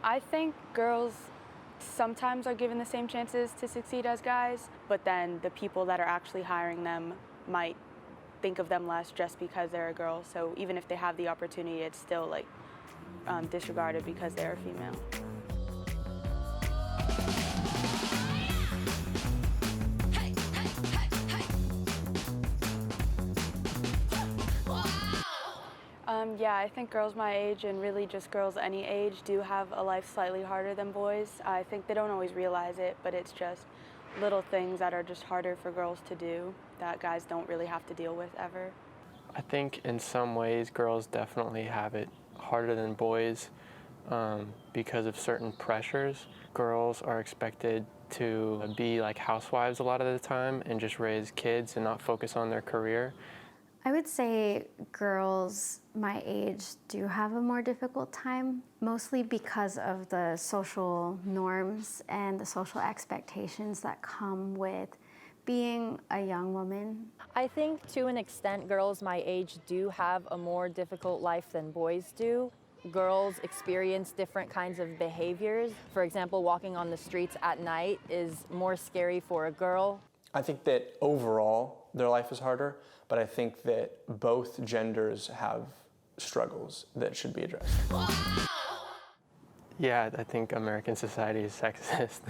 I think girls sometimes are given the same chances to succeed as guys, but then the people that are actually hiring them might think of them less just because they're a girl. So even if they have the opportunity, it's still like disregarded because they're a female. Yeah, I think girls my age, and really just girls any age, do have a life slightly harder than boys. I think they don't always realize it, but it's just little things that are just harder for girls to do that guys don't really have to deal with ever. I think in some ways girls definitely have it harder than boys because of certain pressures. Girls are expected to be like housewives a lot of the time and just raise kids and not focus on their career. I would say girls my age do have a more difficult time, mostly because of the social norms and the social expectations that come with being a young woman. I think to an extent girls my age do have a more difficult life than boys do. Girls experience different kinds of behaviors. For example, walking on the streets at night is more scary for a girl. I think that overall their life is harder, but I think that both genders have struggles that should be addressed. Yeah, I think American society is sexist.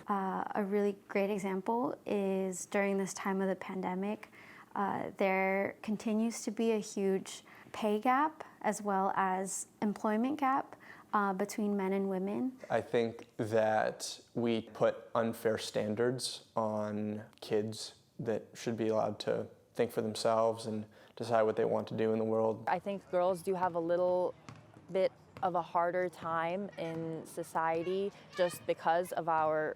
A really great example is during this time of the pandemic, there continues to be a huge pay gap as well as employment gap between men and women. I think that we put unfair standards on kids that should be allowed to think for themselves and decide what they want to do in the world. I think girls do have a little bit of a harder time in society just because of I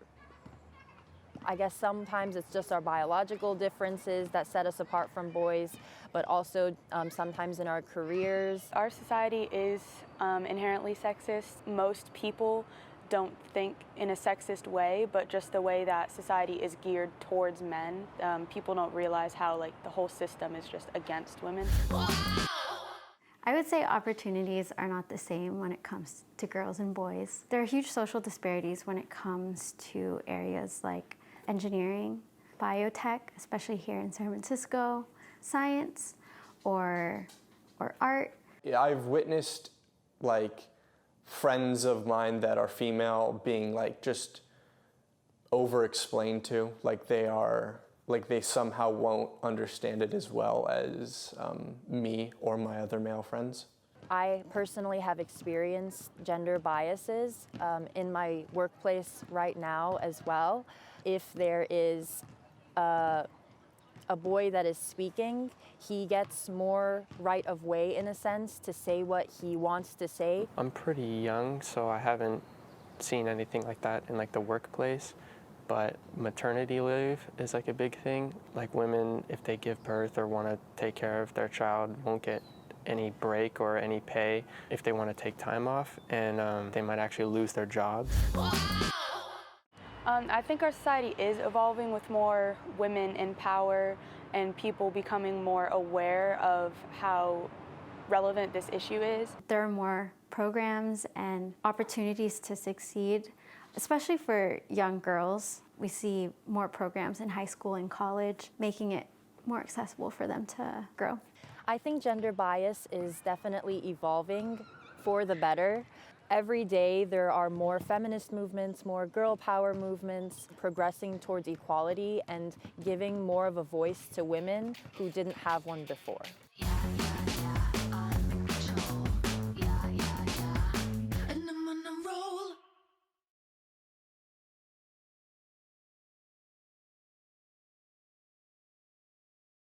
guess sometimes it's just our biological differences that set us apart from boys, but also sometimes in our careers. Our society is inherently sexist. Most people don't think in a sexist way, but just the way that society is geared towards men. People don't realize how like the whole system is just against women. I would say opportunities are not the same when it comes to girls and boys. There are huge social disparities when it comes to areas like engineering, biotech, especially here in San Francisco, science, or art. Yeah, I've witnessed like friends of mine that are female being like just over-explained to, like they somehow won't understand it as well as me or my other male friends. I personally have experienced gender biases in my workplace right now as well. If there is a boy that is speaking, he gets more right of way in a sense to say what he wants to say. I'm pretty young, so I haven't seen anything like that in like the workplace, but maternity leave is like a big thing. Like women, if they give birth or want to take care of their child, won't get any break or any pay if they want to take time off, and they might actually lose their jobs. I think our society is evolving with more women in power and people becoming more aware of how relevant this issue is. There are more programs and opportunities to succeed, especially for young girls. We see more programs in high school and college, making it more accessible for them to grow. I think gender bias is definitely evolving for the better. Every day there are more feminist movements, more girl power movements progressing towards equality and giving more of a voice to women who didn't have one before.